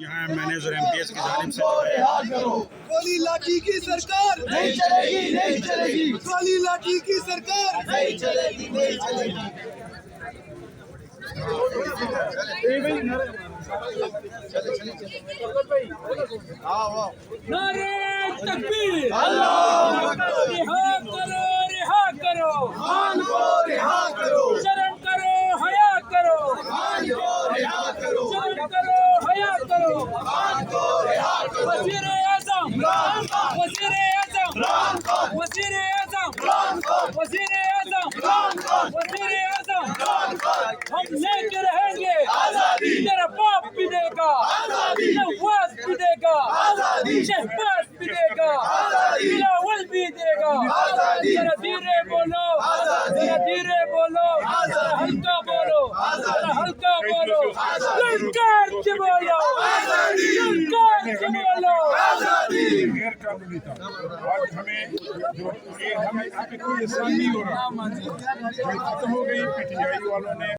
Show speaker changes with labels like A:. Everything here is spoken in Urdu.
A: یہاں مینیجر MPS کی جانب سے جو ہے
B: گولی لاٹھی کی سرکار نہیں چلے گی، نہیں چلے گی، گولی لاٹھی کی سرکار نہیں چلے گی، نہیں چلے گی۔
C: نعرہ تکبیر، رہا کرو، رہا کرو،
B: خان کو رہا کرو،
C: شرم کرو، حیا کرو،
B: خان کو رہا کرو،
C: شرم کرو، حیا کرو۔
B: خان کو رہا کرو۔
C: وزیر اعظم،
B: عمران خان،
C: وزیر اعظم،
B: عمران خان،
C: وزیر اعظم،
B: عمران خان،
C: وزیر اعظم،
B: عمران خان،
C: وزیر اعظم،
B: عمران خان۔
C: ہم لے کے رہیں گے،
B: آزادی،
C: تیرا باپ بھی دے گا،
B: آزادی،
C: نواز بھی دے گا،
B: آزادی،
C: شہباز بھی دے گا،
B: آزادی،
C: بلاول بھی دے گا۔
B: آزادی،
C: ذرا دھیرے بولو،
B: آزادی،
C: ذرا دھیرے بولو، ذرا ہلکا بولو، ذرا ہلکا بولو، للکار کے بولو،
B: آزادی،
C: للکار کے بولو۔
B: آزادی۔
A: غیر قانونی تھا۔ آج ہمیں جو ہمیں کوئی احسان نہیں ہو رہا، جو ختم ہو گئی PTI والوں نے